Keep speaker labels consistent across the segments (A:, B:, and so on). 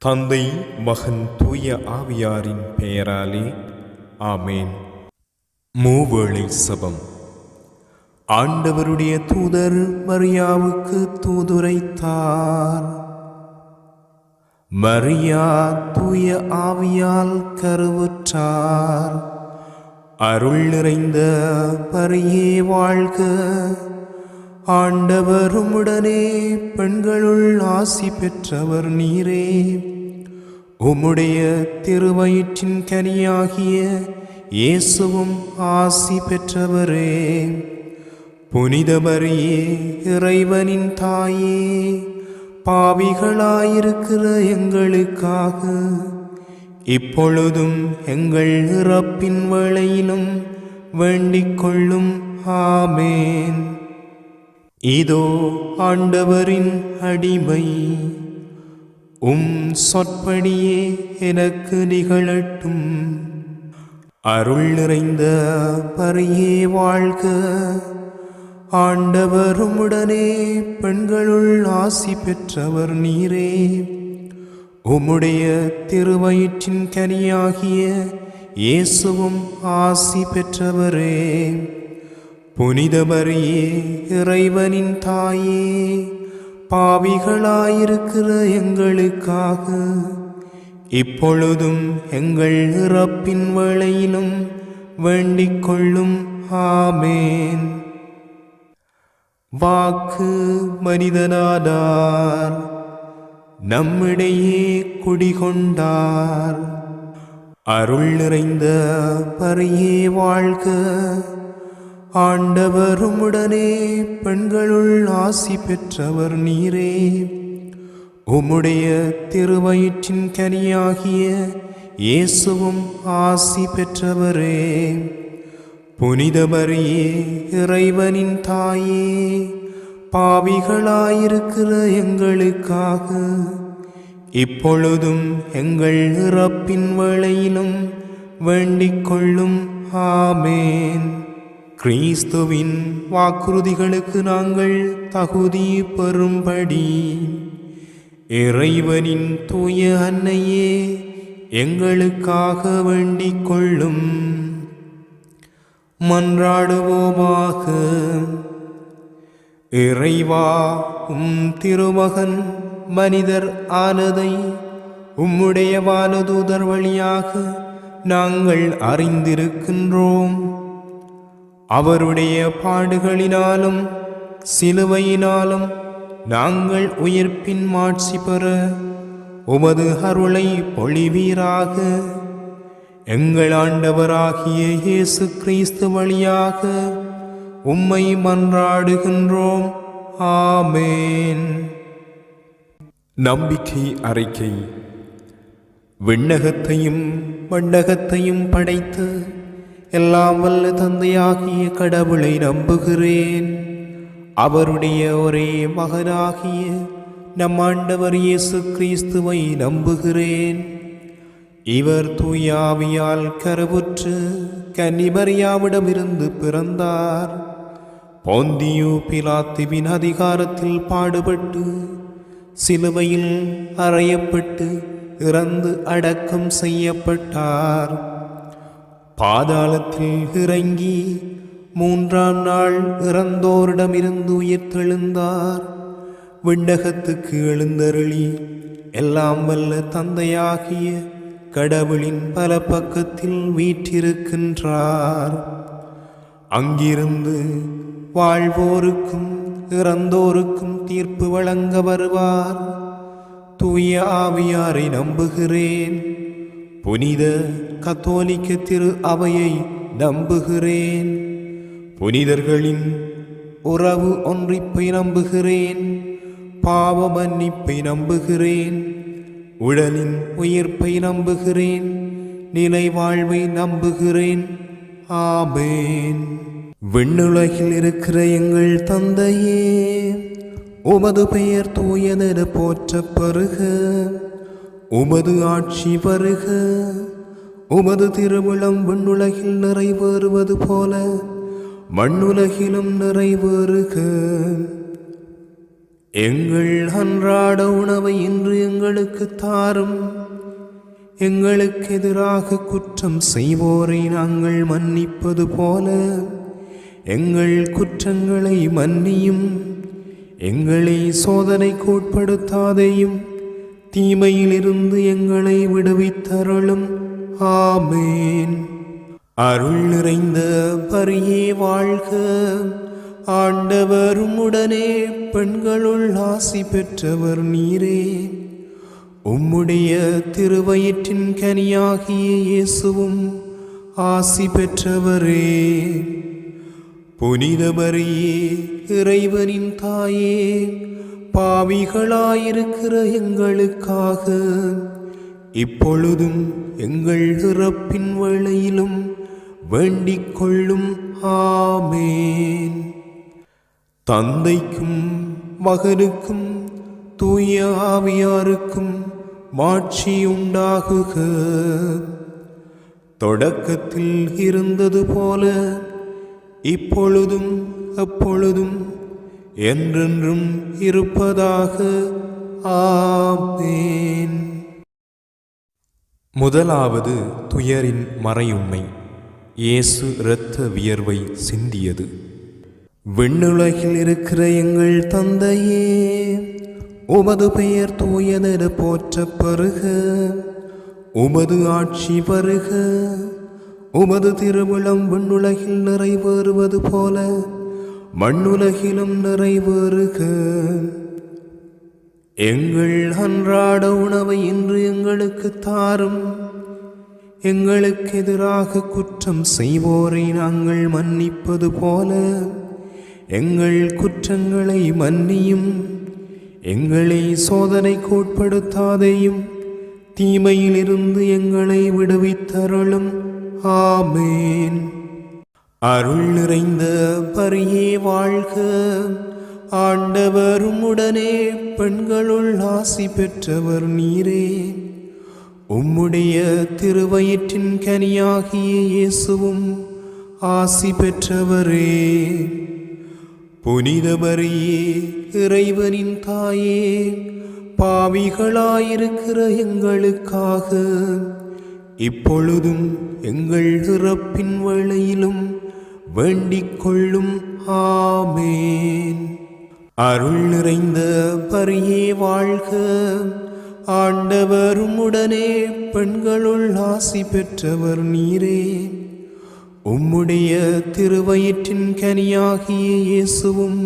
A: தந்தை, மகன், தூய ஆவியாரின் பெயராலே ஆமேன். மூவேளை செபம். ஆண்டவருடைய தூதர் மரியாவுக்கு தூதுரைத்தார். மரியா தூய ஆவியால் கருவுற்றார். அருள் நிறைந்த மரியே வாழ்க. ஆண்டவர் உம்முடனே, பெண்களுள் ஆசி பெற்றவர் நீரே. உம்முடைய திருவயிற்றின் கனியாகிய இயேசுவும் ஆசி பெற்றவரே. புனித மரியே, இறைவனின் தாயே, பாவிகளாயிருக்கிற எங்களுக்காக இப்பொழுதும் எங்கள் இறப்பின் வேளையிலும் வேண்டிக் கொள்ளும். ஆமேன். இதோ ஆண்டவரின் அடிமை, உம் சொற்படியே எனக்கு நிகழட்டும். அருள் நிறைந்த மரியே வாழ்க. ஆண்டவர் உம்முடனே, பெண்களுள் ஆசி பெற்றவர் நீரே. உம்முடைய திருவயிற்றின் கனியாகிய இயேசுவும் ஆசி பெற்றவரே. புனித மரியே, இறைவனின் தாயே, பாவிகளாயிருக்கிற எங்களுக்காக இப்பொழுதும் எங்கள் இறப்பின் வேளையிலும் வேண்டிக் கொள்ளும். ஆமேன். வாக்கு மனிதனானார், நம்மிடையே குடிகொண்டார். அருள் நிறைந்த மரியே வாழ்க. ஆண்டவர் உம்முடனே, பெண்களுள் ஆசி பெற்றவர் நீரே. உம்முடைய திருவயிற்றின் கனியாகிய இயேசுவும் ஆசி பெற்றவரே. புனித மரியே, இறைவனின் தாயே, பாவிகளாயிருக்கிற எங்களுக்காக இப்பொழுதும் எங்கள் இறப்பின் வேளையிலும் வேண்டிக் கொள்ளும். ஆமேன். கிறிஸ்துவின் வாக்குறுதிகளுக்கு நாங்கள் தகுதி பெறும்படி இறைவனின் தூய அன்னையே, எங்களுக்காக வேண்டிக் கொள்ளும். மன்றாடுவோமாக. இறைவா, உம் திருமகன் மனிதர் ஆனதை உம்முடைய வானதூதர் வழியாக நாங்கள் அறிந்திருக்கின்றோம். அவருடைய பாடுகளினாலும் சிலுவையினாலும் நாங்கள் உயிர்ப்பின் மாட்சி பெற உமது அருளை பொழிவீராக. எங்கள் ஆண்டவராகிய இயேசு கிறிஸ்து வழியாக உம்மை மன்றாடுகின்றோம். ஆமேன். நம்பிக்கை அறிக்கை. விண்ணகத்தையும் மண்ணகத்தையும் படைத்து எல்லாம் வல்ல தந்தையாகிய கடவுளை நம்புகிறேன். அவருடைய ஒரே மகனாகிய நம் ஆண்டவர் இயேசு கிறிஸ்துவை நம்புகிறேன். இவர் தூய ஆவியால் கருவுற்று கன்னிமரியாவிடமிருந்து பிறந்தார். போந்தியு பிலாத்துவின் அதிகாரத்தில் பாடுபட்டு சிலுவையில் அறையப்பட்டு இறந்து அடக்கம் செய்யப்பட்டார். பாதாளத்தில் இறங்கி 3ஆம் நாள் இறந்தோரிடமிருந்து உயிர்த்தெழுந்தார். விண்ணகத்துக்கு எழுந்தருளி எல்லாம் வல்ல தந்தையாகிய கடவுளின் பல பக்கத்தில் வீற்றிருக்கின்றார். அங்கிருந்து வாழ்வோருக்கும் இறந்தோருக்கும் தீர்ப்பு வழங்க வருவார். தூய ஆவியாரை நம்புகிறேன். புனித கத்தோலிக்க திரு அவையை நம்புகிறேன். புனிதர்களின் உறவு ஒன்றிப்பை நம்புகிறேன். பாவ மன்னிப்பை நம்புகிறேன். உடலின் உயிர்ப்பை நம்புகிறேன். நிலை வாழ்வை நம்புகிறேன். ஆமேன். விண்ணுலகில் இருக்கிற எங்கள் தந்தையே, உமது பெயர் தூயதென போற்றப் பெறுக. உமது ஆட்சி வருக. உமது திருவுளம் விண்ணுலகில் நிறைவேறுவது போல மண்ணுலகிலும் நிறைவேறுக. எங்கள் அன்றாட உணவை இன்று எங்களுக்கு எங்களுக்கு தாரும். எங்களுக்கு எதிராக குற்றம் செய்வோரை நாங்கள் மன்னிப்பது போல எங்கள் குற்றங்களை மன்னியும். எங்களை சோதனைக்கு உட்படுத்தாதேயும், தீமையிலிருந்து எங்களை விடுவித்தருளும். ஆமேன். அருள் நிறைந்த மரியே வாழ்க, ஆண்டவர் உம்முடனே, பெண்களுள் ஆசி பெற்றவர் நீரே. உம்முடைய திருவயிற்றின் கனியாகிய இயேசுவும் ஆசி பெற்றவரே. புனித மரியே, இறைவனின் தாயே, பாவிகளாயிருக்கிற எங்களுக்காக இப்பொழுதும் எங்கள் இறப்பின் வேளையிலும் வேண்டிக் கொள்ளும். ஆமேன். தந்தைக்கும் மகனுக்கும் தூய ஆவியாருக்கும் மாட்சி உண்டாகுக. தொடக்கத்தில் இருந்தது போல இப்பொழுதும் எப்பொழுதும் என்றென்றும் இருப்பதாக. ஆமேன். முதலாவது துயரின் மறையுண்மை. இயேசு இரத்த வியர்வை சிந்தியது. விண்ணுலகில் இருக்கிற எங்கள் தந்தையே, உமது பெயர் தூயதென போற்றப் பெறுக. உமது ஆட்சி வருக. உமது திருவுளம் விண்ணுலகில் நிறைவேறுவது போல மண்ணுலகிலும் நிறைவேறுக. எங்கள் அன்றாட உணவை இன்று எங்களுக்கு தாரும். எங்களுக்கு எதிராக குற்றம் செய்வோரை நாங்கள் மன்னிப்பது போல எங்கள் குற்றங்களை மன்னியும். எங்களை சோதனைக்கு உட்படுத்தாதேயும், தீமையிலிருந்து எங்களை விடுவித்தருளும். ஆமேன். அருள் நிறைந்த மரியே வாழ்க, ஆண்டவர் உம்முடனே, பெண்களுள் ஆசி பெற்றவர் நீரே. உம்முடைய திருவயிற்றின் கனியாகிய இயேசுவும் ஆசி பெற்றவரே. புனித மரியே, இறைவனின் தாயே, பாவிகளாயிருக்கிற எங்களுக்காக இப்பொழுதும் எங்கள் இறப்பின் வேளையிலும் வேண்டிக் கொள்ளும். ஆமேன். அருள் நிறைந்த மரியே வாழ்க, ஆண்டவர் உம்முடனே, பெண்களுள் ஆசி பெற்றவர் நீரே. உம்முடைய திருவயிற்றின் கனியாகிய இயேசுவும்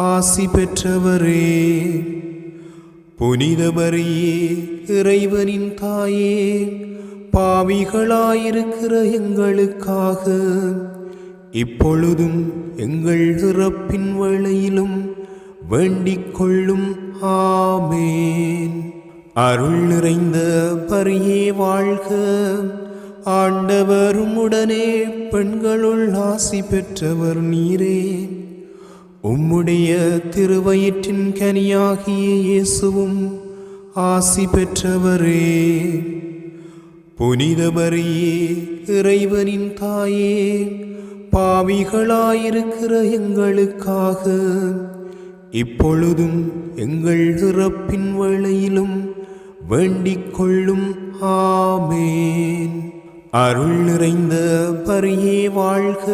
A: ஆசி பெற்றவரே. புனித மரியே, இறைவனின் தாயே, பாவிகளாயிருக்கிற எங்களுக்காக இப்பொழுதும் எங்கள் இறப்பின் வேளையிலும் வேண்டிக் கொள்ளும். ஆமேன். அருள் நிறைந்த மரியே வாழ்க, ஆண்டவர் உம்முடனே, பெண்களுள் ஆசி பெற்றவர் நீரே. உம்முடைய திருவயிற்றின் கனியாகிய இயேசுவும் ஆசி பெற்றவரே. புனித மரியே, இறைவனின் தாயே, பாவிகளாயிருக்கிற எங்களுக்காக இப்பொழுதும் எங்கள் இறப்பின் வேளையிலும் வேண்டிக் கொள்ளும். ஆமேன். அருள் நிறைந்த மரியே வாழ்க,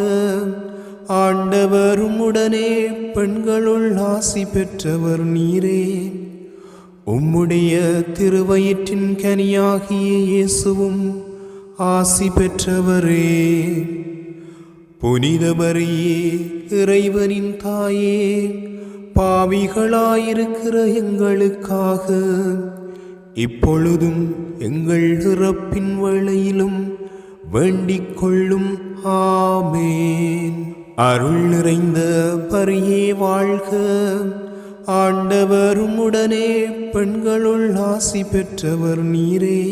A: ஆண்டவர் உம்முடனே, பெண்களுள் ஆசி பெற்றவர் நீரே. உம்முடைய திருவயிற்றின் கனியாகிய இயேசுவும் ஆசி பெற்றவரே. புனித மரியே, இறைவனின் தாயே, பாவிகளாயிருக்கிற எங்களுக்காக இப்பொழுதும் எங்கள் இறப்பின் வேளையிலும் வேண்டிக் கொள்ளும். ஆமேன். அருள் நிறைந்த மரியே வாழ்க, ஆண்டவர் உம்முடனே, பெண்களுள் ஆசி பெற்றவர் நீரே.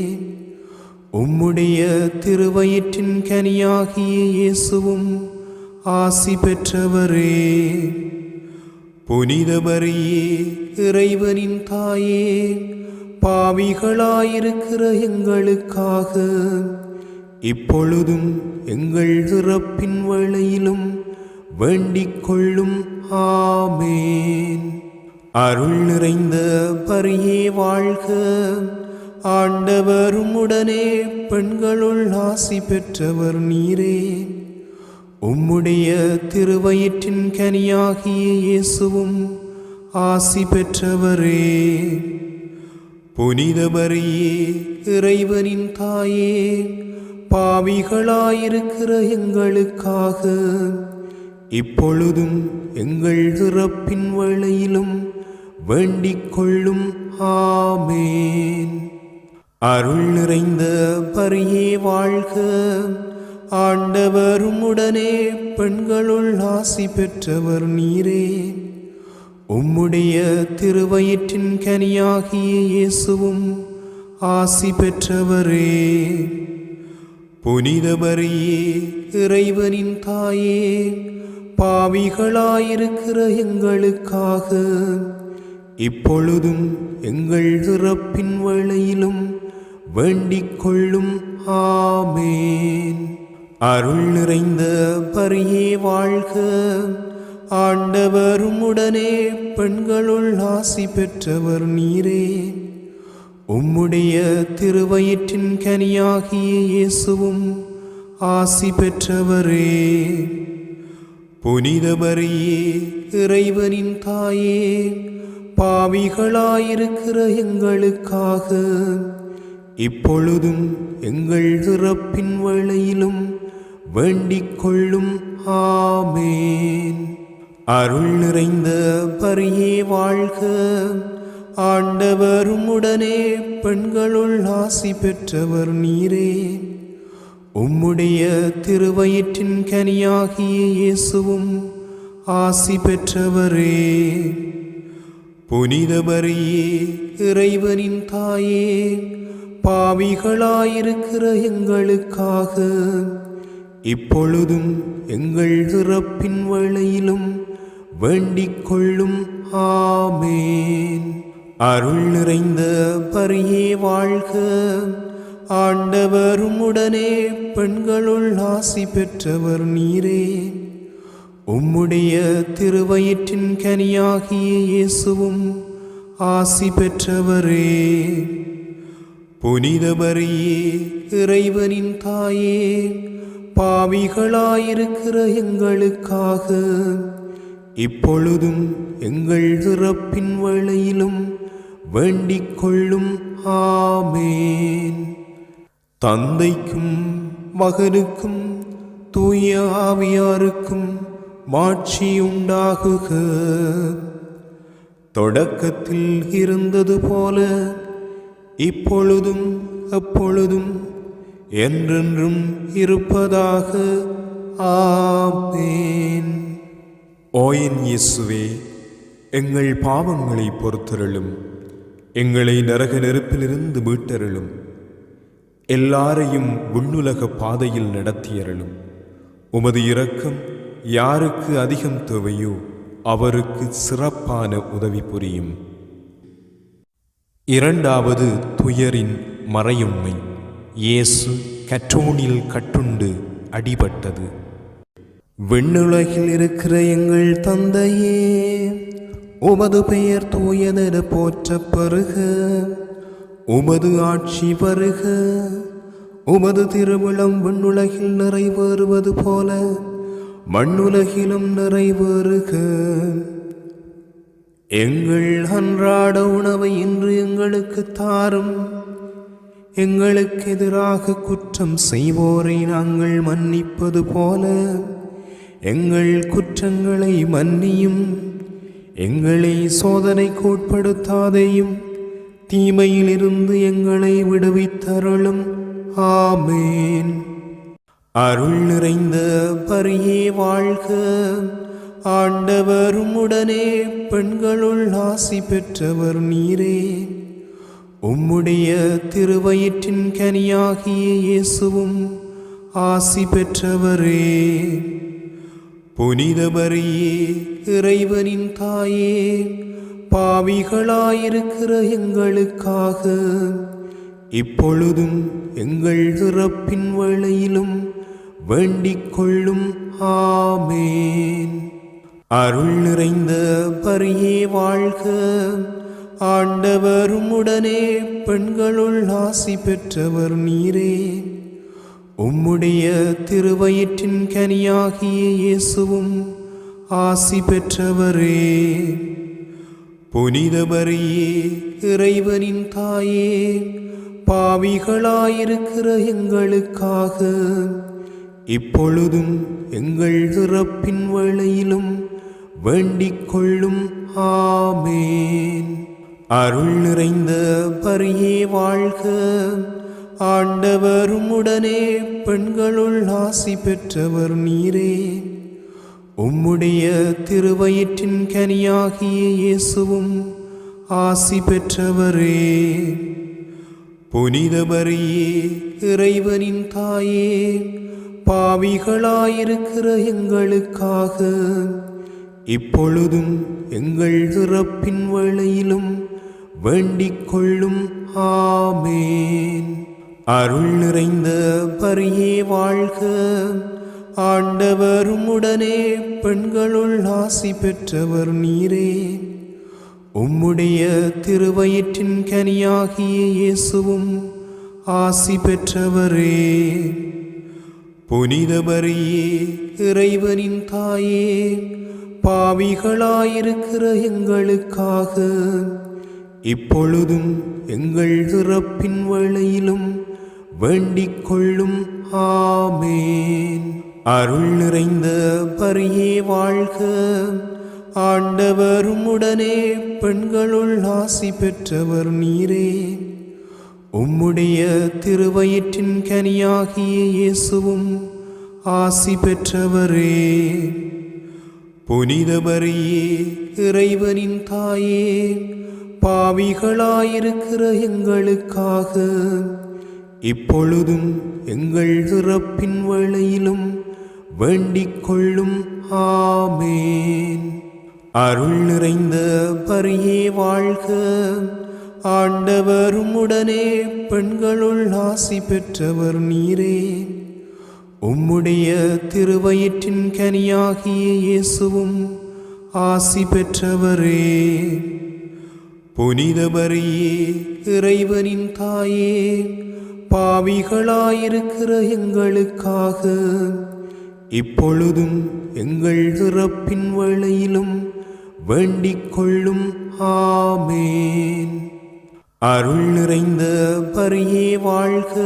A: உம்முடைய திருவயிற்றின் கனியாகிய இயேசுவும் ஆசி பெற்றவரே. புனித மரியே, இறைவனின் தாயே, பாவிகளாயிருக்கிற எங்களுக்காக இப்பொழுதும் எங்கள் இறப்பின் வேளையிலும் வேண்டிக் கொள்ளும். ஆமேன். அருள் நிறைந்த மரியே வாழ்க, ஆண்டவர் உம்முடனே பெண்களுள் ஆசி பெற்றவர் நீரே. உம்முடைய திருவயிற்றின் கனியாகிய இயேசுவும் ஆசி பெற்றவரே. புனித மரியே, இறைவனின் தாயே, பாவிகளாயிருக்கிற எங்களுக்காக இப்பொழுதும் எங்கள் இறப்பின் வேளையிலும் வேண்டிக் கொள்ளும். ஆமேன். அருள் நிறைந்த மரியே வாழ்க, ஆண்டவர் உம்முடனே பெண்களுள் ஆசி பெற்றவர் நீரே. உம்முடைய திருவயிற்றின் கனியாகிய இயேசுவும் ஆசி பெற்றவரே. புனித மரியே, இறைவனின் தாயே, பாவிகளாயிருக்கிற எங்களுக்காக இப்பொழுதும் எங்கள் இறப்பின் வேளையிலும் வேண்டிக் கொள்ளும். ஆமேன். அருள் நிறைந்த மரியே வாழ்க, ஆண்டவர் உம்முடனே பெண்களுள் ஆசி பெற்றவர் நீரே. உம்முடைய திருவயிற்றின் கனியாகிய இயேசுவும் ஆசி பெற்றவரே. புனித மரியே, இறைவனின் தாயே, பாவிகளாயிருக்கிற எங்களுக்காக இப்பொழுதும் எங்கள் இறப்பின் வேளையிலும் வேண்டிக் கொள்ளும். ஆமேன். அருள் நிறைந்த மரியே வாழ்க, ஆண்டவர் உம்முடனே பெண்களுள் ஆசி பெற்றவர் நீரே. உம்முடைய திருவயிற்றின் கனியாகிய இயேசுவும் ஆசி பெற்றவரே. புனித மரியே, இறைவனின் தாயே, பாவிகளாயிருக்கிற எங்களுக்காக இப்பொழுதும் எங்கள் இறப்பின் வேளையிலும் வேண்டிக் கொள்ளும். ஆமேன். அருள் நிறைந்த மரியே வாழ்க, ஆண்டவர் உம்முடனே பெண்களுள் ஆசி பெற்றவர் நீரே. உம்முடைய திருவயிற்றின் கனியாகிய இயேசுவும் ஆசி பெற்றவரே. புனித மரியே, இறைவனின் தாயே, பாவிகளாயிருக்கிற எங்களுக்காக இப்பொழுதும் எங்கள் இறப்பின் வேளையிலும் வேண்டிக் கொள்ளும். ஆமேன். தந்தைக்கும் மகனுக்கும் தூய ஆவியாருக்கும் மாட்சி உண்டாகுக. தொடக்கத்தில் இருந்தது போல இப்பொழுதும் எப்பொழுதும் என்றென்றும் இருப்பதாக. ஆமேன்.
B: ஓ என் இயேசுவே, எங்கள் பாவங்களை பொறுத்தருளும், எங்களை நரக நெருப்பிலிருந்து மீட்டருளும், எல்லாரையும் விண்ணுலக பாதையில் நடத்தியருளும். உமது இரக்கம் யாருக்கு அதிகம் தேவையோ அவருக்கு சிறப்பான உதவி புரியும். இரண்டாவது துயரின் மறையுண்மை. இயேசு கற்றோனில் கட்டுண்டு அடிபட்டது.
A: விண்ணுலகில் இருக்கிற எங்கள் தந்தையே, உமது பெயர் தூயதென போற்றப் பெறுக. உமது ஆட்சி வருக. உமது திருவுளம் விண்ணுலகில் நிறைவேறுவது போல மண்ணுலகிலும் நிறைவேறுக. எங்கள் அன்றாட உணவை இன்று எங்களுக்கு தாரும். எங்களுக்கு எதிராக குற்றம் செய்வோரை நாங்கள் மன்னிப்பது போல எங்கள் குற்றங்களை மன்னியும். எங்களை சோதனைக்கு உட்படுத்தாதேயும், தீமையிலிருந்து எங்களை விடுவித்தருளும். ஆமேன். அருள் நிறைந்த மரியே வாழ்க, ஆண்டவர் உம்முடனே பெண்களுள் ஆசி பெற்றவர் நீரே. உம்முடைய திருவயிற்றின் கனியாகிய இயேசுவும் ஆசி பெற்றவரே. புனித மரியே, இறைவனின் தாயே, பாவிகளாயிருக்கிற எங்களுக்காக இப்பொழுதும் எங்கள் இறப்பின் வேளையிலும் வேண்டிக் கொள்ளும். ஆமேன். அருள் நிறைந்த பரியே வாழ்க. ஆண்டவர் உம்முடனே பெண்களுள் ஆசி பெற்றவர் நீரே. உம்முடைய திருவயிற்றின் கனியாகிய இயேசுவும் ஆசி பெற்றவரே. புனித மரியே, இறைவனின் தாயே, பாவிகளாயிருக்கிற எங்களுக்காக இப்பொழுதும் எங்கள் இறப்பின் வேளையிலும் வேண்டிக் கொள்ளும். ஆமேன். அருள் நிறைந்த பரியே வாழ்க. ஆண்டவர் உம்முடனே பெண்களுள் ஆசி பெற்றவர் நீரே. உம்முடைய திருவயிற்றின் கனியாகிய இயேசுவும் ஆசி பெற்றவரே. புனித மரியே, இறைவனின் தாயே, பாவிகளாயிருக்கிற எங்களுக்காக இப்பொழுதும் எங்கள் இறப்பின் வேளையிலும் வேண்டிக் கொள்ளும். ஆமேன். அருள் நிறைந்த பரியே வாழ்க. ஆண்டவர் உம்முடனே பெண்களுள் ஆசி பெற்றவர் நீரே. உம்முடைய திருவயிற்றின் கனியாகிய இயேசுவும் ஆசி பெற்றவரே. புனித மரியே, இறைவனின் தாயே, பாவிகளாயிருக்கிற எங்களுக்காக இப்பொழுதும் எங்கள் இறப்பின் வேளையிலும் வேண்டிக் கொள்ளும். ஆமேன். அருள் நிறைந்த பரியே வாழ்க. ஆண்டவர் உம்முடனே பெண்களுள் ஆசி பெற்றவர் நீரே. உம்முடைய திருவயிற்றின் கனியாகிய இயேசுவும் ஆசி பெற்றவரே. புனித மரியே, இறைவனின் தாயே, பாவிகளாயிருக்கிற எங்களுக்காக இப்பொழுதும் எங்கள் இறப்பின் வேளையிலும் வேண்டிக் கொள்ளும். ஆமேன். அருள் நிறைந்த பரியே வாழ்க. ஆண்டவர் உம்முடனே பெண்களுள் ஆசி பெற்றவர் நீரே. உம்முடைய திருவயிற்றின் கனியாகிய இயேசுவும் ஆசி பெற்றவரே. புனித மரியே, இறைவனின் தாயே, பாவிகளாயிருக்கிற எங்களுக்காக இப்பொழுதும் எங்கள் இறப்பின் வேளையிலும் வேண்டிக் கொள்ளும். ஆமேன். அருள் நிறைந்த பரியே வாழ்க.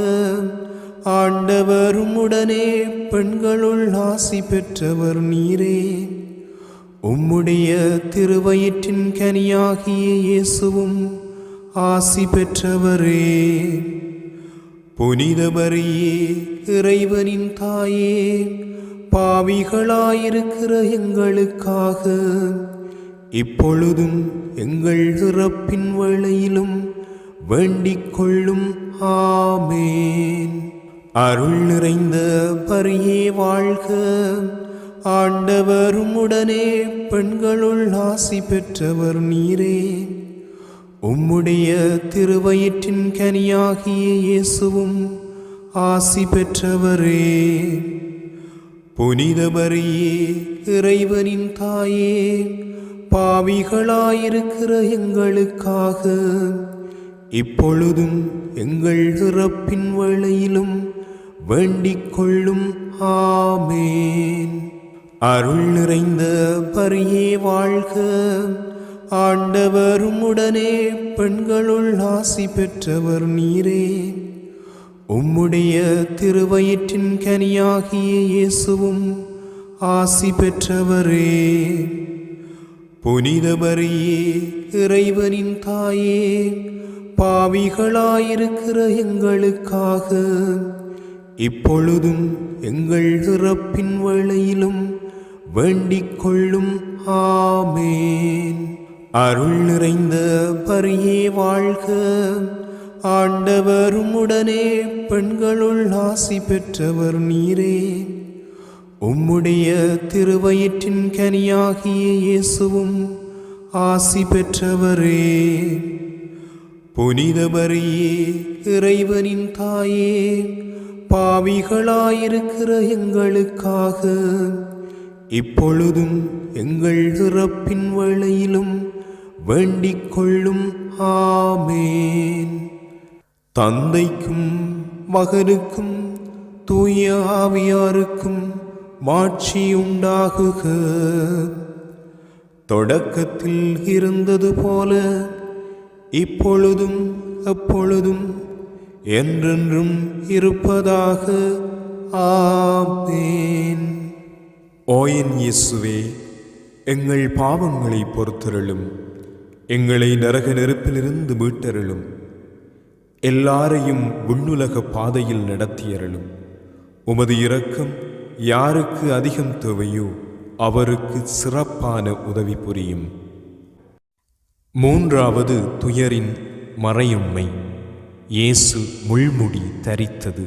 A: ஆண்டவர் உம்முடனே பெண்களுள் ஆசி பெற்றவர் நீரே. உம்முடைய திருவயிற்றின் கனியாகிய இயேசுவும் ஆசி பெற்றவரே. புனித மரியே, இறைவனின் தாயே, பாவிகளாயிருக்கிற எங்களுக்காக இப்பொழுதும் எங்கள் இறப்பின் வேளையிலும் வேண்டிக் கொள்ளும். ஆமேன். அருள் நிறைந்த பரியே வாழ்க. ஆண்டவர் உம்முடனே பெண்களுள் ஆசி பெற்றவர் நீரே. உம்முடைய திருவயிற்றின் கனியாகிய இயேசுவும் ஆசி பெற்றவரே. புனித மரியே, இறைவனின் தாயே, பாவிகளாயிருக்கிற எங்களுக்காக இப்பொழுதும் எங்கள் இறப்பின் வேளையிலும் வேண்டிக் கொள்ளும். ஆமேன். அருள் நிறைந்த பரியே வாழ்க. ஆண்டவர் உம்முடனே பெண்களுள் ஆசி பெற்றவர் நீரே. உம்முடைய திருவயிற்றின் கனியாகிய இயேசுவும் ஆசி பெற்றவரே. புனித மரியே, இறைவனின் தாயே, பாவிகளாயிருக்கிற எங்களுக்காக இப்பொழுதும் எங்கள் இறப்பின் வேளையிலும் வேண்டிக் கொள்ளும். ஆமேன். அருள் நிறைந்த பரியே வாழ்க. ஆண்டவர் உம்முடனே பெண்களுள் ஆசி பெற்றவர் நீரே. உம்முடைய திருவயிற்றின் கனியாகிய இயேசுவும் ஆசி பெற்றவரே. புனித மரியே, இறைவனின் தாயே, பாவிகளாயிருக்கிற எங்களுக்காக இப்பொழுதும் எங்கள் இறப்பின் வேளையிலும் வேண்டிக் கொள்ளும். ஆமேன். தந்தைக்கும் மகனுக்கும் தூய ஆவியாருக்கும் மாட்சி உண்டாகுக. தொடக்கத்தில் இருந்தது போல இப்பொழுதும் எப்பொழுதும் என்றென்றும் இருப்பதாக. ஆமேன்.
B: ஓ என் இயேசுவே, எங்கள் பாவங்களை பொறுத்தருளும், எங்களை நரக நெருப்பிலிருந்து மீட்டருளும், எல்லாரையும் விண்ணுலக பாதையில் நடத்தியருளும். உமது இரக்கம் யாருக்கு அதிகம் தேவையோ அவருக்கு சிறப்பான உதவி புரியும். மூன்றாவது துயரின் மறையுண்மை. இயேசு முள்முடி தரித்தது.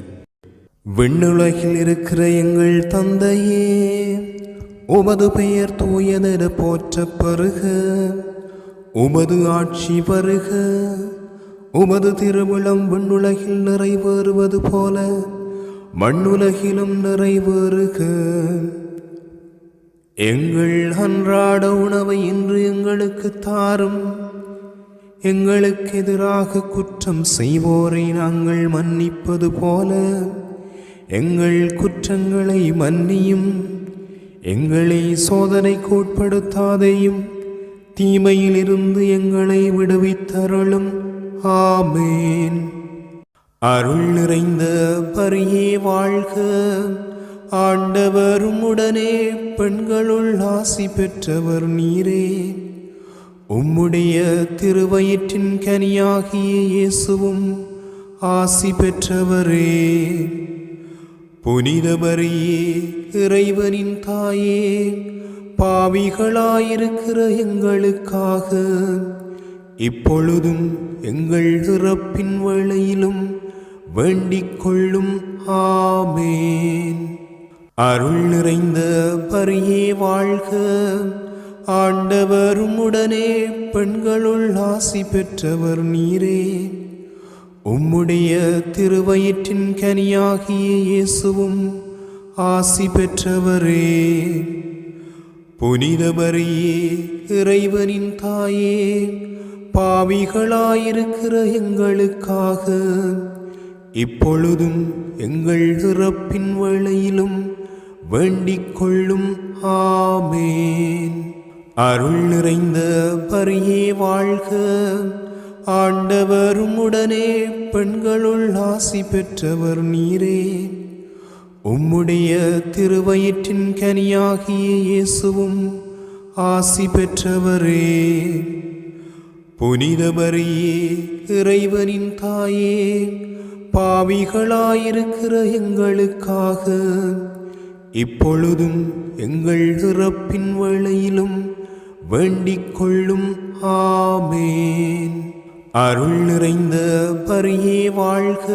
A: விண்ணுலகில் இருக்கிற எங்கள் தந்தையே, உமது பெயர் தூயதென போற்றப் பெறுக. உமது ஆட்சி வருக. உமது திருவுளம் விண்ணுலகில் நிறைவேறுவது போல மண்ணுலகிலும் நிறைவேறுக. எங்கள் அன்றாட உணவை இன்று எங்களுக்கு தாரும். எங்களுக்கு எதிராக குற்றம் செய்வோரை நாங்கள் மன்னிப்பது போல எங்கள் குற்றங்களை மன்னியும். எங்களை சோதனைக்கு உட்படுத்தாதேயும், தீமையிலிருந்து எங்களை விடுவித்தருளும். ஆமேன். அருள் நிறைந்த பரியே வாழ்க. ஆண்டவர் உம்முடனே பெண்களுள் ஆசி பெற்றவர் நீரே. உம்முடைய திருவயிற்றின் கனியாகிய இயேசுவும் ஆசி பெற்றவரே. புனித மரியே, இறைவனின் தாயே, பாவிகளாயிருக்கிற எங்களுக்காக இப்பொழுதும் எங்கள் இறப்பின் வேளையிலும் வேண்டிக் கொள்ளும். ஆமேன். அருள் நிறைந்த பரியே வாழ்க. ஆண்டவர் உம்முடனே பெண்களுள் ஆசி பெற்றவர் நீரே. உம்முடைய திருவயிற்றின் கனியாகிய இயேசுவும் ஆசி பெற்றவரே. புனித மரியே, இறைவனின் தாயே, பாவிகளாயிருக்கிற எங்களுக்காக இப்பொழுதும் எங்கள் இறப்பின் வேளையிலும் வேண்டிக் கொள்ளும். ஆமேன். அருள் நிறைந்த பரியே வாழ்க. ஆண்டவர் உம்முடனே பெண்களுள் ஆசி பெற்றவர் நீரே. உம்முடைய திருவயிற்றின் கனியாகிய இயேசுவும் ஆசி பெற்றவரே. புனித மரியே, இறைவனின் தாயே, பாவிகளாயிருக்கிற எங்களுக்காக இப்பொழுதும் எங்கள் இறப்பின் வேளையிலும் வேண்டிக் கொள்ளும். ஆமேன். அருள் நிறைந்த பரியே வாழ்க.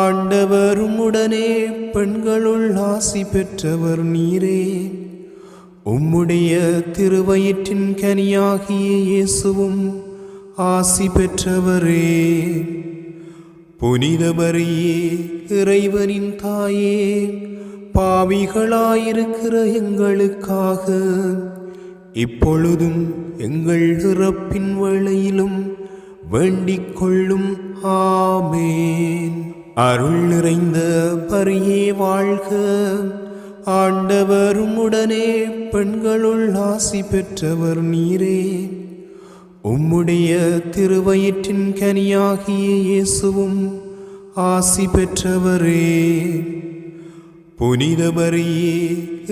A: ஆண்டவர் உம்முடனே பெண்களுள் ஆசி பெற்றவர் நீரே. உம்முடைய திருவயிற்றின் கனியாகிய இயேசுவும் ஆசி பெற்றவரே. புனித மரியே, இறைவனின் தாயே, பாவிகளாயிருக்கிற எங்களுக்காக இப்பொழுதும் எங்கள் இறப்பின் வேளையிலும் வேண்டிக் கொள்ளும். ஆமேன். அருள் நிறைந்த பரியே வாழ்க. ஆண்டவர் உம்முடனே பெண்களுள் ஆசி பெற்றவர் நீரே. உம்முடைய திருவயிற்றின் கனியாகிய இயேசுவும் ஆசி பெற்றவரே. புனித மரியே,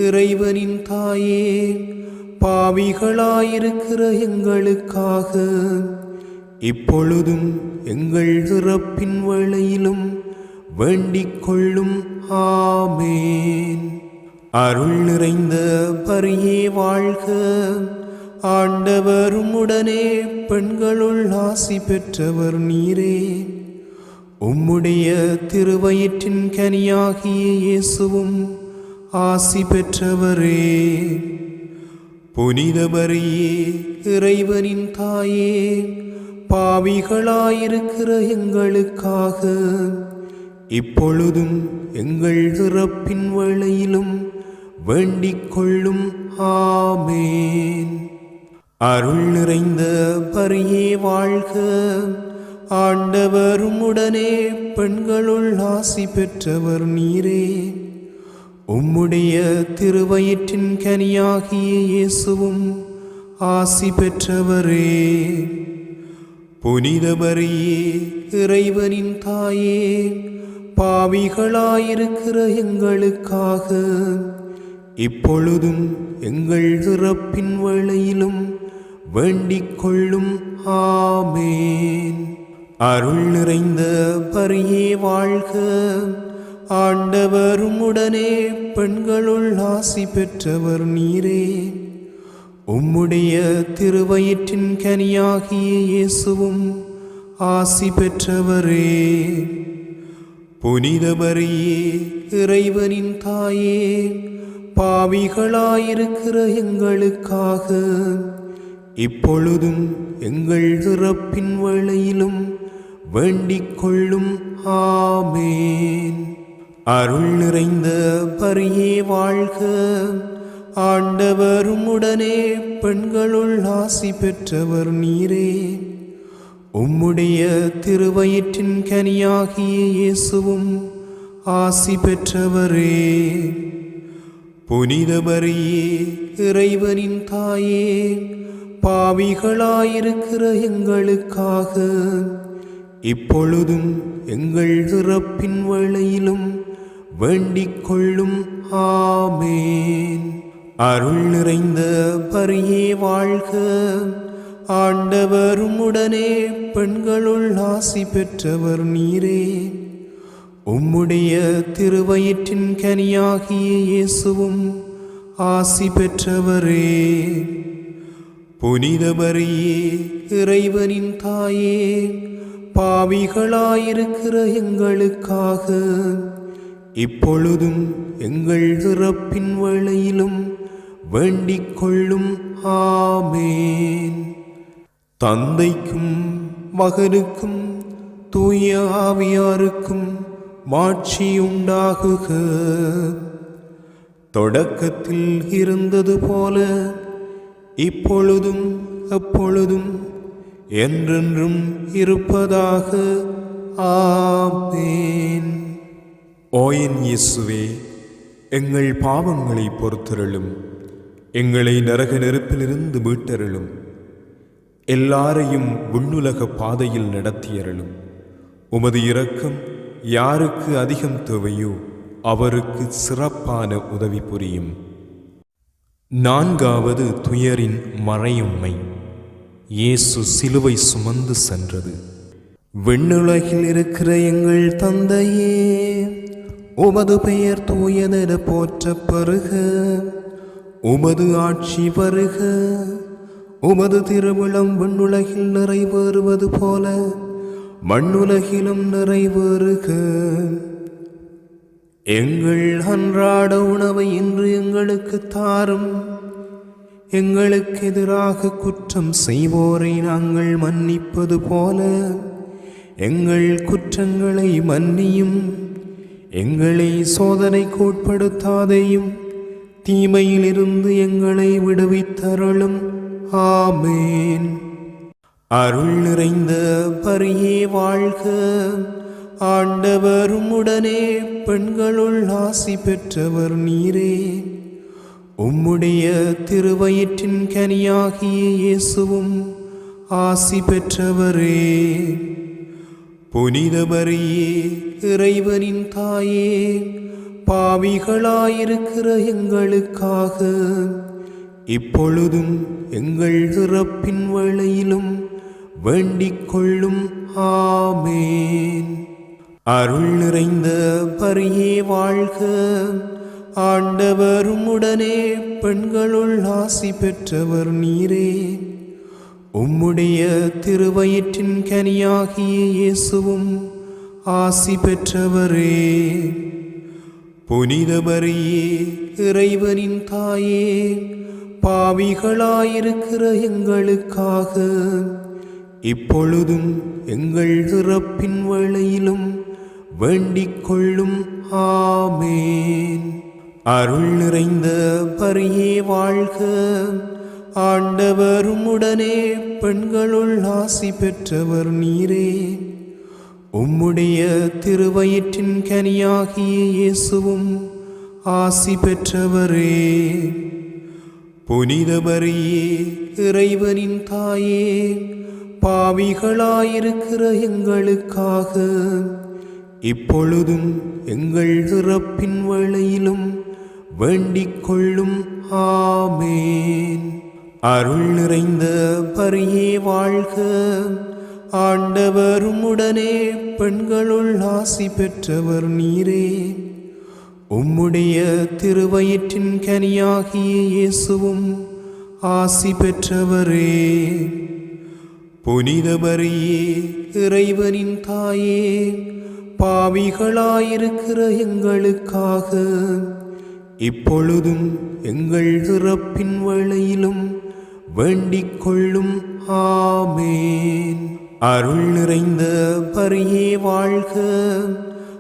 A: இறைவனின் தாயே, பாவிகளாயிருக்கிற எங்களுக்காக இப்பொழுதும் எங்கள் இறப்பின் வேளையிலும் வேண்டிக் கொள்ளும். ஆமேன். அருள் நிறைந்த பரியே வாழ்க. ஆண்டவர் உம்முடனே பெண்களுள் ஆசி பெற்றவர் நீரே. உம்முடைய திருவயிற்றின் கனியாகிய இயேசுவும் ஆசி பெற்றவரே. புனித மரியே, இறைவனின் தாயே, பாவிகளாயிருக்கிற எங்களுக்காக இப்பொழுதும் எங்கள் இறப்பின் வேளையிலும் வேண்டிக் கொள்ளும். ஆமேன். அருள் நிறைந்த மரியே வாழ்க, ஆண்டவர் உம்முடனே பெண்களுள் ஆசி பெற்றவர் நீரே. உம்முடைய திருவயிற்றின் கனியாகிய இயேசுவும் ஆசி பெற்றவரே. புனித மரியே, இறைவனின் தாயே, பாவிகளாயிருக்கிற எங்களுக்காக இப்பொழுதும் எங்கள் இறப்பின் வேளையிலும் வேண்டிக் கொள்ளும். ஆமேன். அருள் நிறைந்த மரியே வாழ்க, ஆண்டவர் உம்முடனே பெண்களுள் ஆசி பெற்றவர் நீரே. உம்முடைய திருவயிற்றின் கனியாகிய இயேசுவும் ஆசி பெற்றவரே. புனித மரியே, இறைவனின் தாயே, பாவிகளாயிருக்கிற எங்களுக்காக இப்பொழுதும் எங்கள் இறப்பின் வேளையிலும் வேண்டிக் கொள்ளும். ஆமேன். அருள் நிறைந்த மரியே வாழ்க, ஆண்டவர் உம்முடனே பெண்களுள் ஆசி பெற்றவர் நீரே. உம்முடைய திருவயிற்றின் கனியாகிய இயேசுவும் ஆசி பெற்றவரே. புனித மரியே, இறைவனின் தாயே, பாவிகளாயிருக்கிற எங்களுக்காக இப்பொழுதும் எங்கள் இறப்பின் வேளையிலும் வேண்டிக் கொள்ளும். ஆமேன். அருள் நிறைந்த மரியே வாழ்க, ஆண்டவர் உம்முடனே பெண்களுள் ஆசி பெற்றவர் நீரே. உம்முடைய திருவயிற்றின் கனியாகிய இயேசுவும் ஆசி பெற்றவரே. புனித மரியே, இறைவனின் தாயே, பாவிகளாயிருக்கிற எங்களுக்காக இப்பொழுதும் எங்கள் இறப்பின் வேளையிலும் வேண்டிக் கொள்ளும். ஆமேன். தந்தைக்கும் மகனுக்கும் தூய ஆவியாருக்கும் மாட்சி உண்டாகுக. தொடக்கத்தில் இருந்தது போல இப்பொழுதும் எப்பொழுதும் என்றென்றும் இருப்பதாக. ஆமேன்.
B: ஓ என் இயேசுவே, எங்கள் பாவங்களை பொறுத்தருளும், எங்களை நரக நெருப்பிலிருந்து மீட்டருளும், எல்லாரையும் விண்ணுலக பாதையில் நடத்தியருளும். உமது இரக்கம் யாருக்கு அதிகம் தேவையோ அவருக்கு சிறப்பான உதவி புரியும். நான்காவது துயரின் மறையுண்மை. இயேசு சிலுவை சுமந்து சென்றது.
A: விண்ணுலகில் இருக்கிற எங்கள் தந்தையே, உமது பெயர் தூயதென போற்றப் பெறுக. உமது ஆட்சி வருக. உமது திருவுளம் விண்ணுலகில் நிறைவேறுவது போல மண்ணுலகிலும் நிறைவேறுக. எங்கள் அன்றாட உணவை இன்று எங்களுக்கு தாரும். எங்களுக்கு எதிராக குற்றம் செய்வோரை நாங்கள் மன்னிப்பது போல எங்கள் குற்றங்களை மன்னியும். எங்களை சோதனைக்கு உட்படுத்தாதேயும், தீமையிலிருந்து எங்களை விடுவித்தருளும். ஆமேன். அருள் நிறைந்த மரியே வாழ்க, ஆண்டவர் உம்முடனே பெண்களுள் ஆசி பெற்றவர் நீரே. உம்முடைய திருவயிற்றின் கனியாகிய இயேசுவும் ஆசி பெற்றவரே. புனித மரியே, இறைவனின் தாயே, பாவிகளாயிருக்கிற எங்களுக்காக இப்பொழுதும் எங்கள் இறப்பின் வேளையிலும் வேண்டிக் கொள்ளும். ஆமேன். அருள் நிறைந்த மரியே வாழ்க, ஆண்டவர் உம்முடனே பெண்களுள் ஆசி பெற்றவர் நீரே. உம்முடைய திருவயிற்றின் கனியாகிய இயேசுவும் ஆசி பெற்றவரே. புனித மரியே, இறைவனின் தாயே, பாவிகளாயிருக்கிற எங்களுக்காக இப்பொழுதும் எங்கள் இறப்பின் வேளையிலும் வேண்டிக் கொள்ளும். ஆமேன். அருள் நிறைந்த பரியே வாழ்க. ஆண்டவர் உம்முடனே பெண்களுள் ஆசி பெற்றவர் நீரே. உம்முடைய திருவயிற்றின் கனியாகிய இயேசுவும் ஆசி பெற்றவரே. புனித மரியே, இறைவனின் தாயே, பாவிகளாயிருக்கிற எங்களுக்காக இப்பொழுதும் எங்கள் இறப்பின் வேளையிலும் வேண்டிக் கொள்ளும். ஆமேன். அருள் நிறைந்த பரியே வாழ்க. ஆண்டவர் உம்முடனே பெண்களுள் ஆசி பெற்றவர் நீரே. உம்முடைய திருவயிற்றின் கனியாகிய இயேசுவும் ஆசி பெற்றவரே. புனித மரியே, இறைவனின் தாயே, பாவிகளாயிருக்கிற எங்களுக்காக இப்பொழுதும் எங்கள் இறப்பின் வேளையிலும் வேண்டிக் கொள்ளும். ஆமேன். அருள் நிறைந்த பரியே வாழ்க.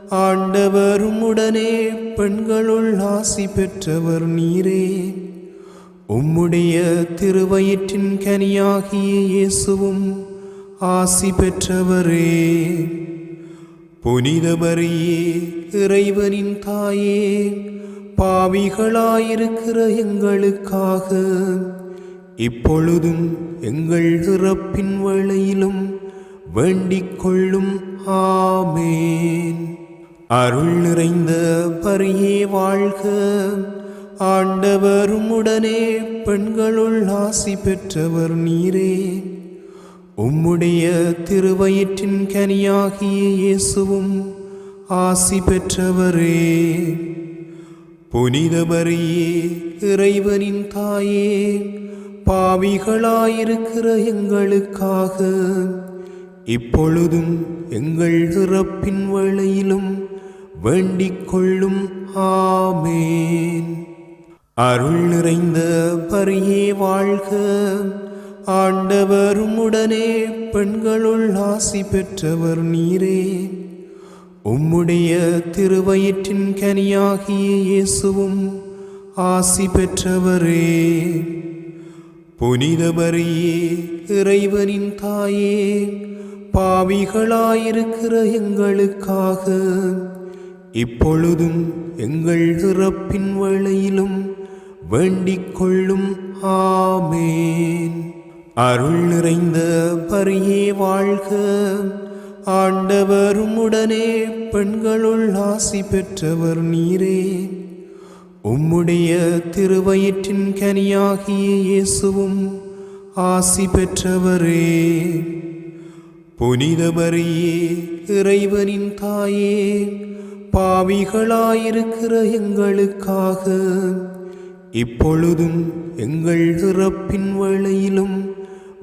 A: ஆண்டவர் உம்முடனே பெண்களுள் ஆசி பெற்றவர் நீரே. உம்முடைய திருவயிற்றின் கனியாகிய இயேசுவும் ஆசி பெற்றவரே. புனித மரியே, இறைவனின் தாயே, பாவிகளாயிருக்கிற எங்களுக்காக இப்பொழுதும் எங்கள் இறப்பின் வேளையிலும் வேண்டிக் கொள்ளும். ஆமேன். அருள் நிறைந்த பரியே வாழ்க. ஆண்டவர் உம்முடனே பெண்களுள் ஆசி பெற்றவர் நீரே. உம்முடைய திருவயிற்றின் கனியாகிய இயேசுவும் ஆசி பெற்றவரே. புனித மரியே, இறைவனின் தாயே, பாவிகளாயிருக்கிற எங்களுக்காக இப்பொழுதும் எங்கள் இறப்பின் வேளையிலும் வேண்டிக் கொள்ளும். ஆமேன். அருள் நிறைந்த பரியே வாழ்க. ஆண்டவர் உம்முடனே பெண்களுள் ஆசி பெற்றவர் நீரே. உம்முடைய திருவயிற்றின் கனியாகிய இயேசுவும் ஆசி பெற்றவரே. புனித மரியே, இறைவனின் தாயே, பாவிகளாயிருக்கிற எங்களுக்காக இப்பொழுதும் எங்கள் இறப்பின் வேளையிலும் வேண்டிக் கொள்ளும். ஆமேன். அருள் நிறைந்த பரியே வாழ்க. ஆண்டவர் உம்முடனே பெண்களுள் ஆசி பெற்றவர் நீரே. உம்முடைய திருவயிற்றின் கனியாகிய இயேசுவும் ஆசி பெற்றவரே. புனித மரியே, இறைவனின் தாயே, பாவிகளாயிருக்கிற எங்களுக்காக இப்பொழுதும் எங்கள் இறப்பின் வேளையிலும்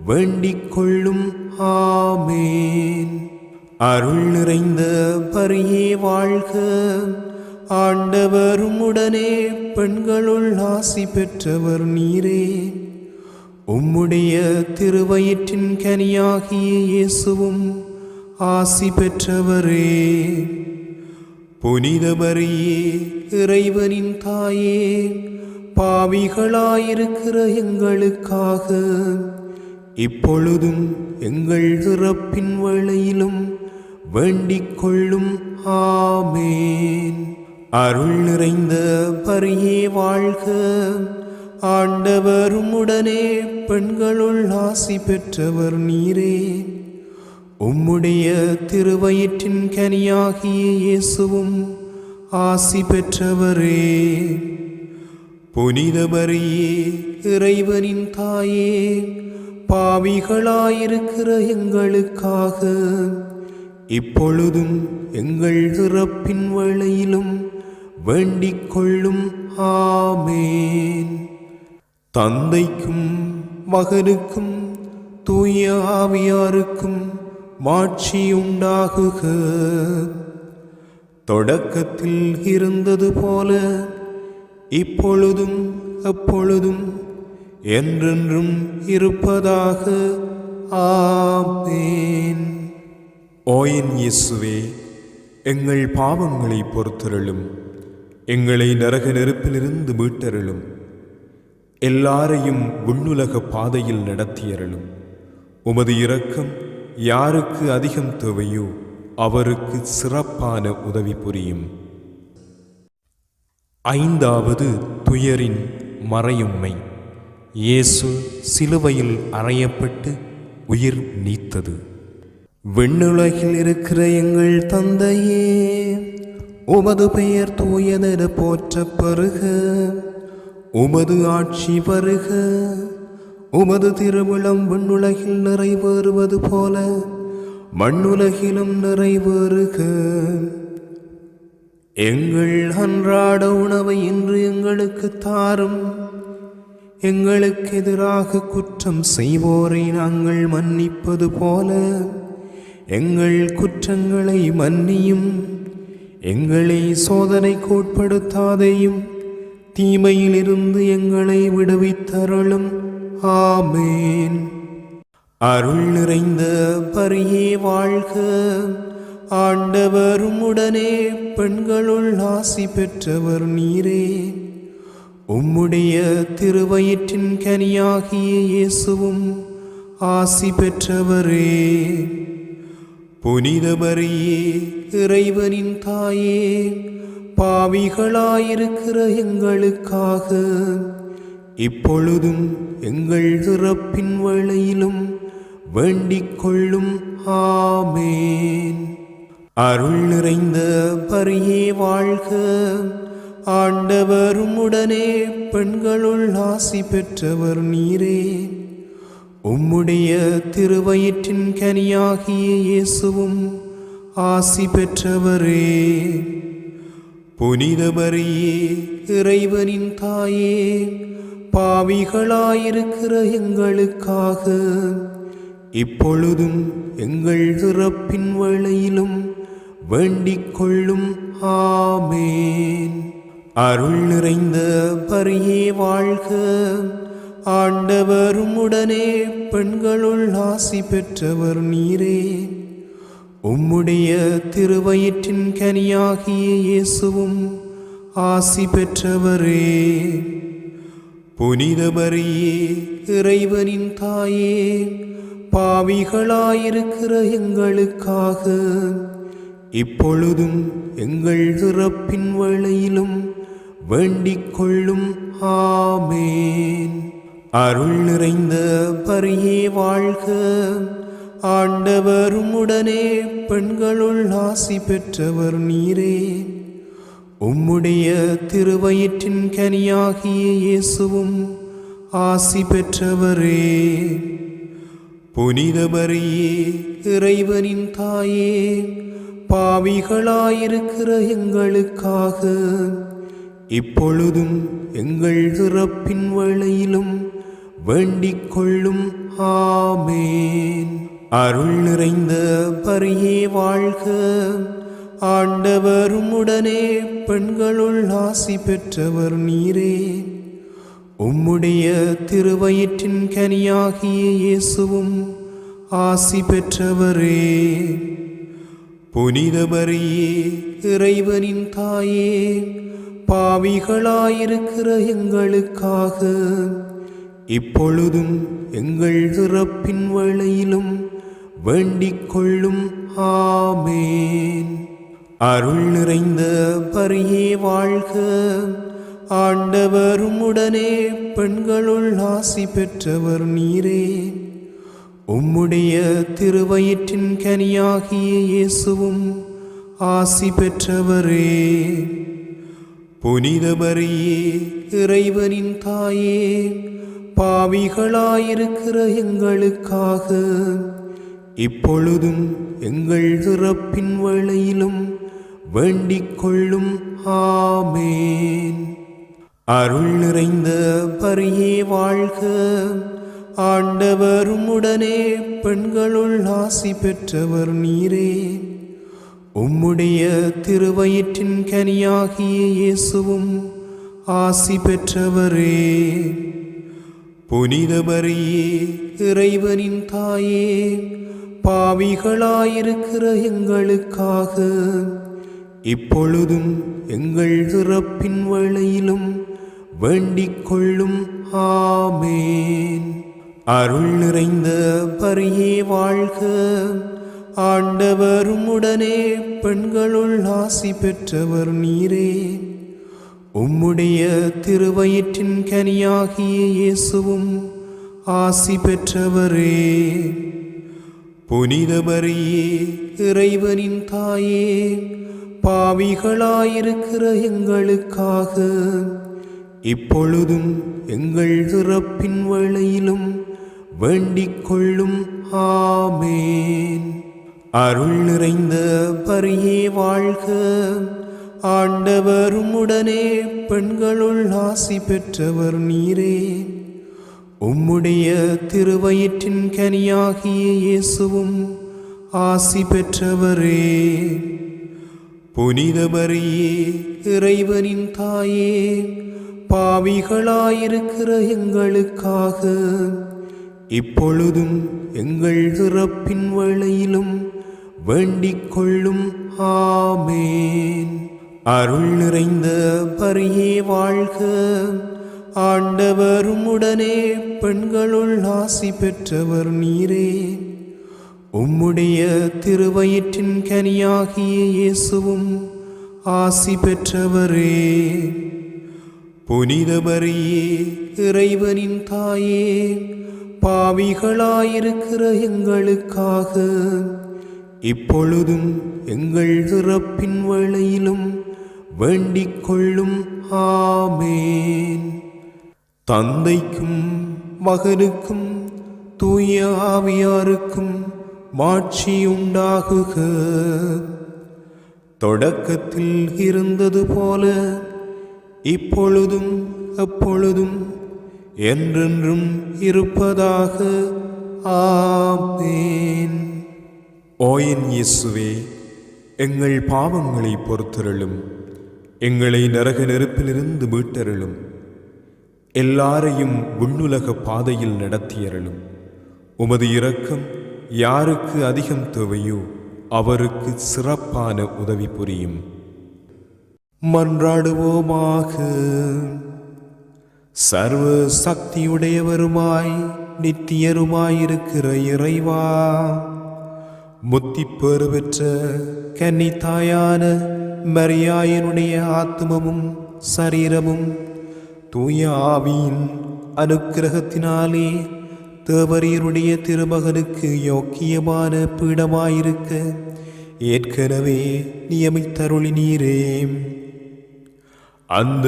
A: வேண்டிக் கொள்ளும். ஆமேன். அருள் நிறைந்த பரியே வாழ்க. ஆண்டவர் உம்முடனே பெண்களுள் ஆசி பெற்றவர் நீரே. உம்முடைய திருவயிற்றின் கனியாகிய இயேசுவும் ஆசி பெற்றவரே. புனித மரியே, இறைவனின் தாயே, பாவிகளாயிருக்கிற எங்களுக்காக இப்பொழுதும் எங்கள் இறப்பின் வேளையிலும் வேண்டிக் கொள்ளும். ஆமேன். அருள் நிறைந்த பரியே வாழ்க. ஆண்டவர் உம்முடனே பெண்களுள் ஆசி பெற்றவர் நீரே. உம்முடைய திருவயிற்றின் கனியாகிய இயேசுவும் ஆசி பெற்றவரே. புனித மரியே, இறைவனின் தாயே, பாவிகளாயிருக்கிற எங்களுக்காக இப்பொழுதும் எங்கள் இறப்பின் வேளையிலும் வேண்டிக் கொள்ளும். ஆமேன். தந்தைக்கும் மகனுக்கும் தூய ஆவியாருக்கும் மாட்சி உண்டாகுக. தொடக்கத்தில் இருந்தது போல இப்பொழுதும் எப்பொழுதும் என்றென்றும் இருப்பதாக. ஆமேன்.
B: ஓ என் இயேசுவே, எங்கள் பாவங்களை பொறுத்தருளும், எங்களை நரக நெருப்பிலிருந்து மீட்டருளும். எல்லாரையும் விண்ணுலக பாதையில் நடத்தியருளும். உமது இரக்கம் யாருக்கு அதிகம் தேவையோ அவருக்கு சிறப்பான உதவி புரியும். ஐந்தாவது துயரின் மறையுண்மை. இயேசு சிலுவையில் அறையப்பட்டு உயிர் நீத்தது.
A: விண்ணுலகில் இருக்கிற எங்கள் தந்தையே, உமது பெயர் தூயதென போற்றப் பெறுக. உமது ஆட்சி வருக. உமது திருவுளம் விண்ணுலகில் நிறைவேறுவது போல மண்ணுலகிலும் நிறைவேறுக. எங்கள் அன்றாட உணவை இன்று எங்களுக்கு தாரும். எங்களுக்கு எதிராக குற்றம் செய்வோரை நாங்கள் மன்னிப்பது போல எங்கள் குற்றங்களை மன்னியும். எங்களை சோதனைக்கு உட்படுத்தாதேயும், தீமையிலிருந்து எங்களை விடுவித்தருளும். ஆமேன். அருள் நிறைந்த பரியே வாழ்க. ஆண்டவர் உம்முடனே பெண்களுள் ஆசி பெற்றவர் நீரே. உம்முடைய திருவயிற்றின் கனியாகிய இயேசுவும் ஆசி பெற்றவரே. புனித மரியே, இறைவனின் தாயே, பாவிகளாயிருக்கிற எங்களுக்காக இப்பொழுதும் எங்கள் இறப்பின் வேளையிலும் வேண்டிக் கொள்ளும். ஆமேன். அருள் நிறைந்த பரியே வாழ்க. ஆண்டவர் உம்முடனே பெண்களுள் ஆசி பெற்றவர் நீரே. உம்முடைய திருவயிற்றின் கனியாகிய இயேசுவும் ஆசி பெற்றவரே. புனித மரியே, இறைவனின் தாயே, பாவிகளாயிருக்கிற எங்களுக்காக இப்பொழுதும் எங்கள் இறப்பின் வேளையிலும் வேண்டிக் கொள்ளும். ஆமேன். அருள் நிறைந்த பரியே வாழ்க. ஆண்டவர் உம்முடனே பெண்களுள் ஆசி பெற்றவர் நீரே. உம்முடைய திருவயிற்றின் கனியாகிய இயேசுவும் ஆசி பெற்றவரே. புனித மரியே, இறைவனின் தாயே, பாவிகளாயிருக்கிற எங்களுக்காக இப்பொழுதும் எங்கள் இறப்பின் வேளையிலும் வேண்டிக் கொள்ளும். ஆமேன். அருள் நிறைந்த பரியே வாழ்க. ஆண்டவர் உம்முடனே பெண்களுள் ஆசி பெற்றவர் நீரே. உம்முடைய திருவயிற்றின் கனியாகிய இயேசுவும் ஆசி பெற்றவரே. புனித மரியே, இறைவனின் தாயே, பாவிகளாயிருக்கிற எங்களுக்காக இப்பொழுதும் எங்கள் இறப்பின் வேளையிலும் வேண்டிக் கொள்ளும். ஆமேன். அருள் நிறைந்த பரியே வாழ்க. ஆண்டவர் உம்முடனே பெண்களுள் ஆசி பெற்றவர் நீரே. உம்முடைய திருவயிற்றின் கனியாகிய இயேசுவும் ஆசி பெற்றவரே. புனித மரியே, இறைவனின் தாயே, பாவிகளாயிருக்கிற எங்களுக்காக இப்பொழுதும் எங்கள் இறப்பின் வேளையிலும் வேண்டிக் கொள்ளும். ஆமேன். அருள் நிறைந்த பரியே வாழ்க. ஆண்டவர் உம்முடனே பெண்களுள் ஆசி பெற்றவர் நீரே. உம்முடைய திருவயிற்றின் கனியாகிய இயேசுவும் ஆசி பெற்றவரே. புனித மரியே, இறைவனின் தாயே, பாவிகளாயிருக்கிற எங்களுக்காக இப்பொழுதும் எங்கள் இறப்பின் வேளையிலும் வேண்டிக் கொள்ளும். ஆமேன். அருள் நிறைந்த பரியே வாழ்க. ஆண்டவர் உம்முடனே பெண்களுள் ஆசி பெற்றவர் நீரே. உம்முடைய திருவயிற்றின் கனியாகிய இயேசுவும் ஆசி பெற்றவரே. புனித மரியே, இறைவனின் தாயே, பாவிகளாயிருக்கிற எங்களுக்காக இப்பொழுதும் எங்கள் இறப்பின் வேளையிலும் வேண்டிக் கொள்ளும். ஆமேன். அருள் நிறைந்த பரியே வாழ்க, ஆண்டவர் உம்முடனே, பெண்களுள் ஆசி பெற்றவர் நீரே. உம்முடைய திருவயிற்றின் கனியாகிய இயேசுவும் ஆசி பெற்றவரே. புனித மரியே, இறைவனின் தாயே, பாவிகளாயிருக்கிற எங்களுக்காக இப்பொழுதும் எங்கள் இறப்பின் வேளையிலும் வேண்டிக் கொள்ளும். ஆமேன். அருள் நிறைந்த பரியே வாழ்க, ஆண்டவர் உம்முடனே, பெண்களுள் ஆசி பெற்றவர் நீரே. உம்முடைய திருவயிற்றின் கனியாகிய இயேசுவும் ஆசி பெற்றவரே. புனித மரியே, இறைவனின் தாயே, பாவிகளாயிருக்கிற எங்களுக்காக இப்பொழுதும் எங்கள் இறப்பின் வேளையிலும் வேண்டிக் கொள்ளும். ஆமேன். அருள் நிறைந்த பரியே வாழ்க, ஆண்டவர் உம்முடனே, பெண்களுள் ஆசி பெற்றவர் நீரே. உம்முடைய திருவயிற்றின் கனியாகிய இயேசுவும் ஆசி பெற்றவரே. புனித மரியே, இறைவனின் தாயே, பாவிகளாயிருக்கிற எங்களுக்காக இப்பொழுதும் எங்கள் இறப்பின் வேளையிலும் வேண்டிக் கொள்ளும். ஆமேன். தந்தைக்கும் மகனுக்கும் தூய ஆவியாருக்கும் மாட்சி உண்டாகுக. தொடக்கத்தில் இருந்தது போல இப்பொழுதும் எப்பொழுதும் என்றென்றும் இருப்பதாக. ஆமேன்.
B: ஓ என் இயேசுவே, எங்கள் பாவங்களை பொறுத்தருளும், எங்களை நரக நெருப்பிலிருந்து மீட்டருளும், எல்லாரையும் விண்ணுலக பாதையில் நடத்தியருளும். உமது இரக்கம் யாருக்கு அதிகம் தேவையோ அவருக்கு சிறப்பான உதவி புரியும்.
A: மன்றாடுவோமாக. சர்வ சக்தியுடையவருமாய் நித்தியருமாயிருக்கிற இறைவா, முத்திப்பேறு பெற்ற கன்னித்தாயான மரியாயனுடைய ஆத்மமும் சரீரமும் தூய ஆவியின் அனுக்கிரகத்தினாலே தேவரீருடைய திருமகனுக்கு யோக்கியமான பீடமாயிருக்க ஏற்கனவே நியமித்தருளினீரே. அந்த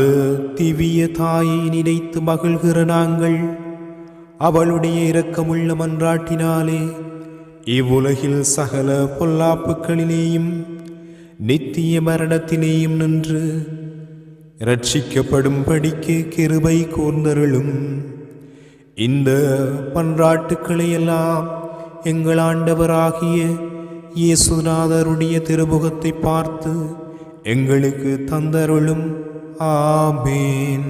A: திவ்ய தாயை நினைத்து மகிழ்கிற நாங்கள் அவளுடைய இரக்கமுள்ள மன்றாட்டினாலே இவ்வுலகில் சகல பொல்லாப்புக்களிலேயும் நித்திய மரணத்திலேயும் நின்று இரட்சிக்கப்படும்படிக்கு கிருபை கூர்ந்தருளும். இந்த மன்றாட்டுக்களை எல்லாம் எங்கள் ஆண்டவராகிய இயேசுநாதருடைய திருமுகத்தை பார்த்து எங்களுக்கு தந்தருளும். ஆமேன்.